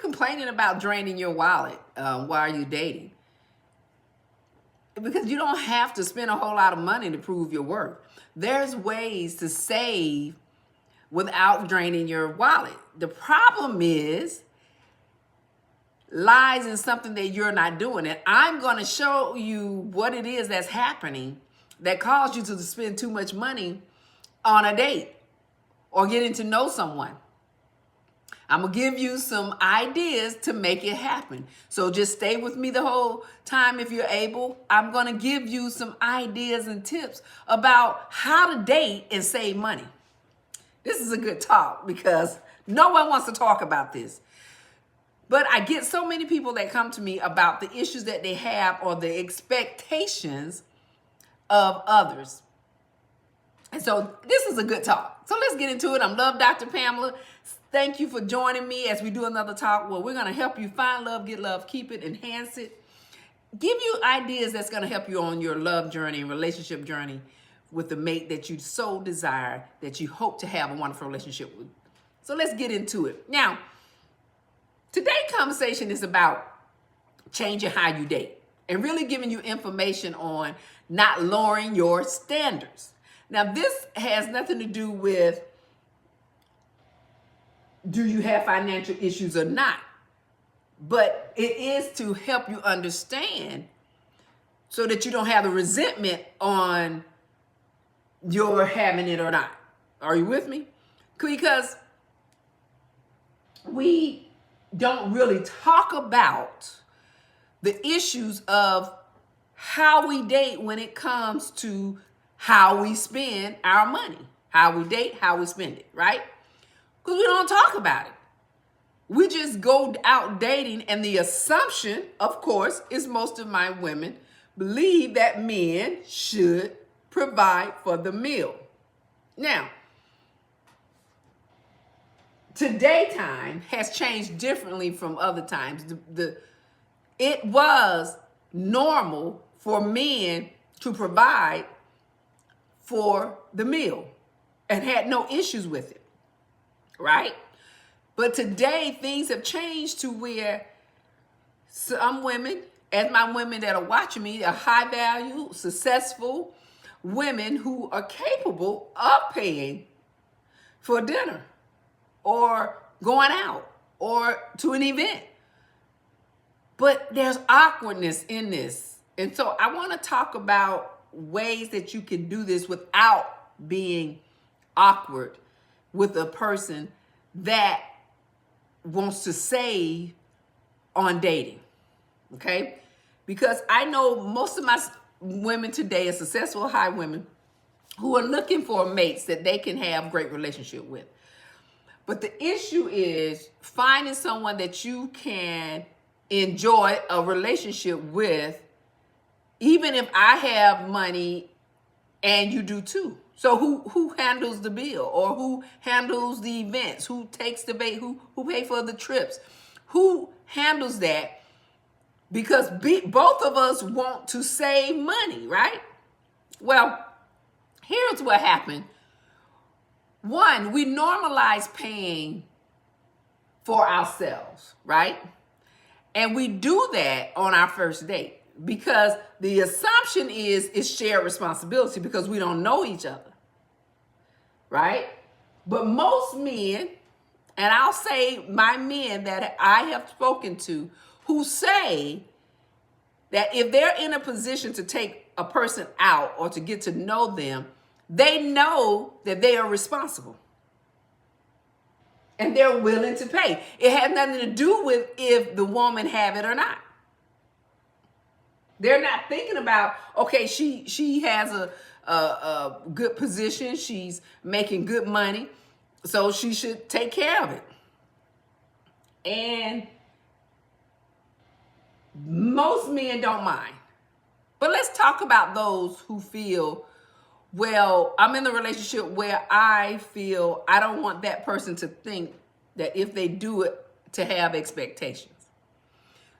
complaining about draining your wallet while you're dating. Because you don't have to spend a whole lot of money to prove your worth. There's ways to save without draining your wallet. The problem is lies in something that you're not doing. And I'm going to show you what it is that's happening that caused you to spend too much money on a date or getting to know someone. I'm going to give you some ideas to make it happen. So just stay with me the whole time if you're able. I'm going to give you some ideas and tips about how to date and save money. This is a good talk because no one wants to talk about this. But I get so many people that come to me about the issues that they have or the expectations of others. And so this is a good talk. So let's get into it. I'm LoveDrPamela. Thank you for joining me as we do another talk where we're going to help you find love, get love, keep it, enhance it. Give you ideas that's going to help you on your love journey and relationship journey with the mate that you so desire, that you hope to have a wonderful relationship with. So let's get into it. Now, today's conversation is about changing how you date and really giving you information on not lowering your standards. Now, this has nothing to do with do you have financial issues or not, but it is to help you understand so that you don't have the resentment on your having it or not. Are you with me? Because we don't really talk about the issues of how we date when it comes to how we spend our money, how we date, how we spend it, right? Because we don't talk about it. We just go out dating, and the assumption, of course, is most of my women believe that men should provide for the meal. Now, today time has changed differently from other times. It was normal for men to provide for the meal and had no issues with it, right? But today things have changed to where some women, as my women that are watching me, are high value, successful women who are capable of paying for dinner or going out or to an event. But there's awkwardness in this. And so I want to talk about ways that you can do this without being awkward with a person that wants to save on dating. Okay? Because I know most of my women today are successful high women who are looking for mates that they can have great relationship with. But the issue is finding someone that you can enjoy a relationship with, even if I have money and you do too. So who handles the bill, or who handles the events? Who takes the bait? Who pay for the trips? Who handles that? Because both of us want to save money, right? Well, here's what happened. One, we normalize paying for ourselves, right? And we do that on our first date because the assumption is it's shared responsibility because we don't know each other, right? But most men, and I'll say my men that I have spoken to, who say that if they're in a position to take a person out or to get to know them, they know that they are responsible and they're willing to pay. It has nothing to do with if the woman have it or not. They're not thinking about, okay, she has a good position, she's making good money, so she should take care of it. And most men don't mind. But let's talk about those who feel, well, I'm in the relationship where I feel I don't want that person to think that if they do it, to have expectations.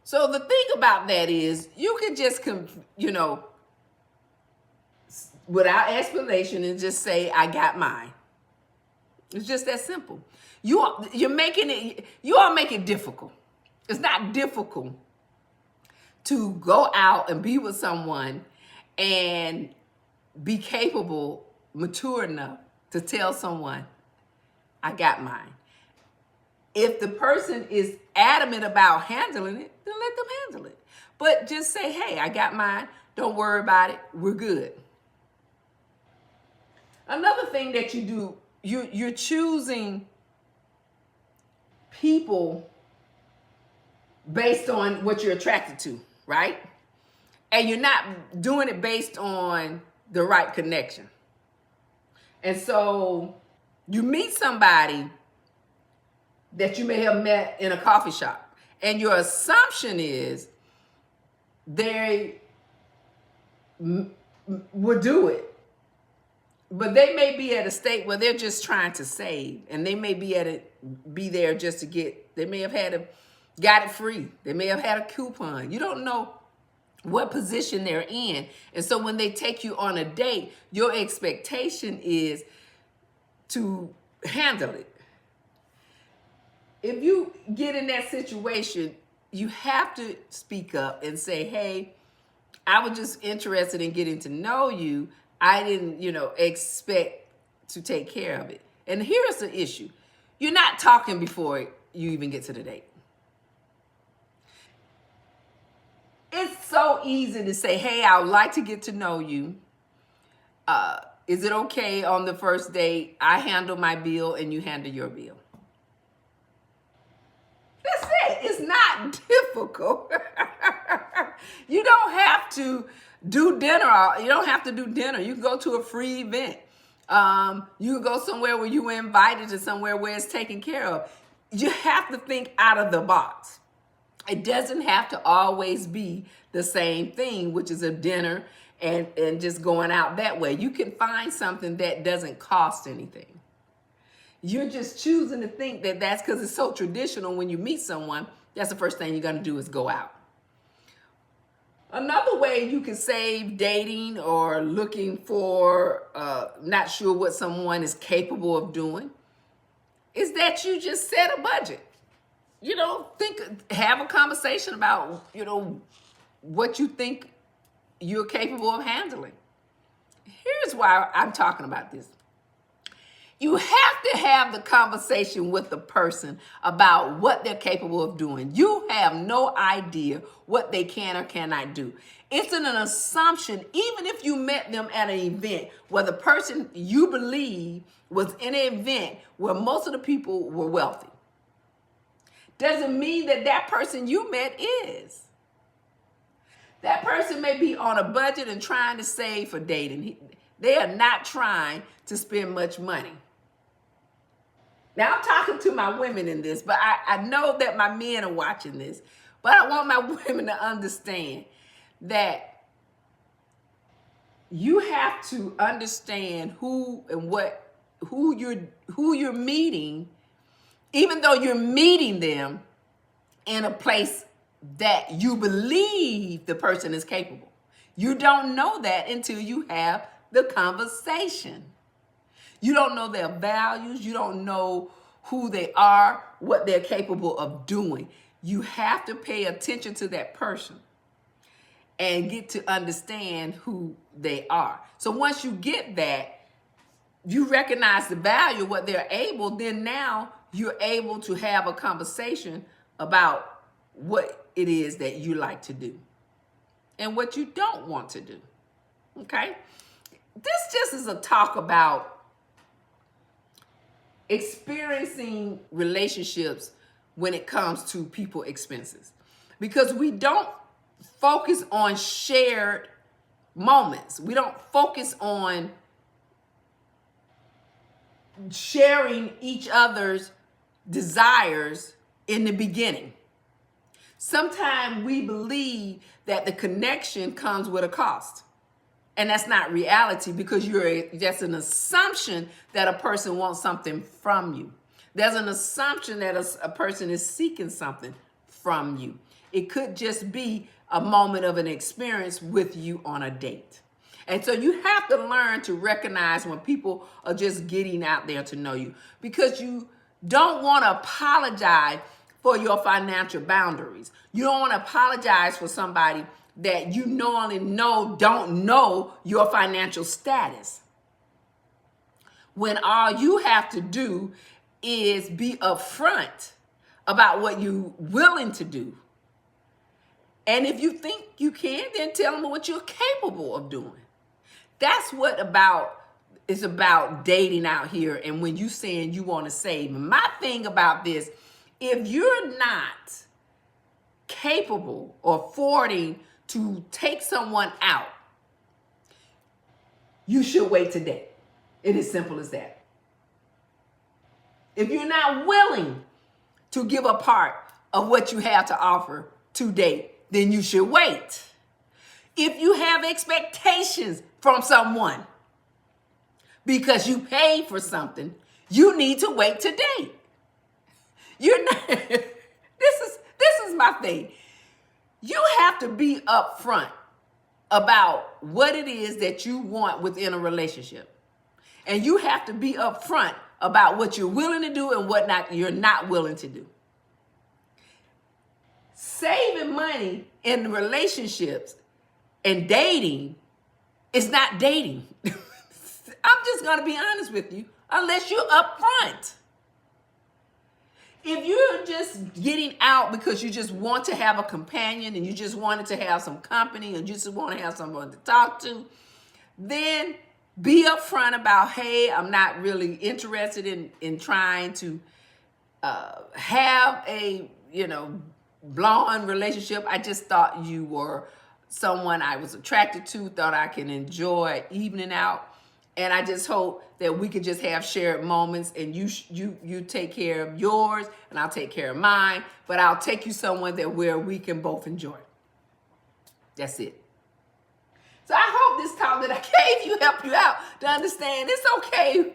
So the thing about that is you can just, without explanation, and just say, I got mine. It's just that simple. You all make it difficult. It's not difficult to go out and be with someone and be capable, mature enough to tell someone, I got mine. If the person is adamant about handling it, then let them handle it. But just say, hey, I got mine. Don't worry about it. We're good. Another thing that you do, you're choosing people based on what you're attracted to, right? And you're not doing it based on the right connection. And so you meet somebody that you may have met in a coffee shop, and your assumption is they would do it. But they may be at a state where they're just trying to save, and they may be there just to get, they may have got it free. They may have had a coupon. You don't know what position they're in. And so when they take you on a date, your expectation is to handle it. If you get in that situation, you have to speak up and say, hey, I was just interested in getting to know you. I didn't, expect to take care of it. And here's the issue. You're not talking before you even get to the date. It's so easy to say, hey, I would like to get to know you. Is it okay on the first date I handle my bill and you handle your bill? That's it. It's not difficult. You don't have to do dinner. You don't have to do dinner. You can go to a free event. You can go somewhere where you were invited to somewhere where it's taken care of. You have to think out of the box. It doesn't have to always be the same thing, which is a dinner and just going out that way. You can find something that doesn't cost anything. You're just choosing to think that that's because it's so traditional. When you meet someone, that's the first thing you're going to do is go out. Another way you can save dating or looking for, not sure what someone is capable of doing, is that you just set a budget. Have a conversation about, what you think you're capable of handling. Here's why I'm talking about this. You have to have the conversation with the person about what they're capable of doing. You have no idea what they can or cannot do. It's an assumption, even if you met them at an event where the person you believe was in an event where most of the people were wealthy. Doesn't mean that that person you met is. That person may be on a budget and trying to save for dating. They are not trying to spend much money. Now, I'm talking to my women in this, but I know that my men are watching this. But I want my women to understand that you have to understand who you're meeting, even though you're meeting them in a place that you believe the person is capable. You don't know that until you have the conversation. You don't know their values. You don't know who they are, what they're capable of doing. You have to pay attention to that person and get to understand who they are. So once you get that, you recognize the value of what they're able, then now you're able to have a conversation about what it is that you like to do and what you don't want to do. Okay? This just is a talk about experiencing relationships when it comes to people expenses, because we don't focus on shared moments. We don't focus on sharing each other's desires in the beginning. Sometimes we believe that the connection comes with a cost. And that's not reality, because that's an assumption that a person wants something from you. There's an assumption that a person is seeking something from you. It could just be a moment of an experience with you on a date. And so you have to learn to recognize when people are just getting out there to know you, because you don't want to apologize for your financial boundaries. You don't want to apologize for somebody that you knowingly don't know your financial status, when all you have to do is be upfront about what you're willing to do. And if you think you can, then tell them what you're capable of doing. That's what it's about dating out here. And when you saying you want to save, my thing about this, if you're not capable or affording to take someone out, you should wait to date. It is simple as that. If you're not willing to give a part of what you have to offer to date, then you should wait. If you have expectations from someone because you paid for something, you need to wait to date. You're not. This is my thing. You have to be upfront about what it is that you want within a relationship. And you have to be upfront about what you're willing to do and what you're not willing to do. Saving money in relationships and dating is not dating. I'm just going to be honest with you, unless you're upfront. If you're just getting out because you just want to have a companion and you just wanted to have some company and you just want to have someone to talk to, then be upfront about, hey, I'm not really interested in trying to have a, blonde relationship. I just thought you were someone I was attracted to, thought I can enjoy evening out. And I just hope that we could just have shared moments and you take care of yours and I'll take care of mine, but I'll take you somewhere where we can both enjoy. That's it. So I hope this talk that I gave you helped you out to understand it's okay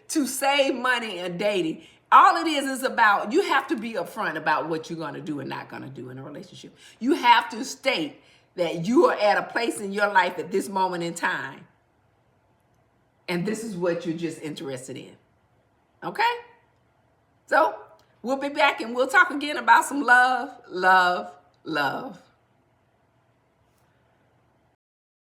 to save money in dating. All it is about, you have to be upfront about what you're going to do and not going to do in a relationship. You have to state that you are at a place in your life at this moment in time, and this is what you're just interested in. Okay? So we'll be back and we'll talk again about some love, love, love.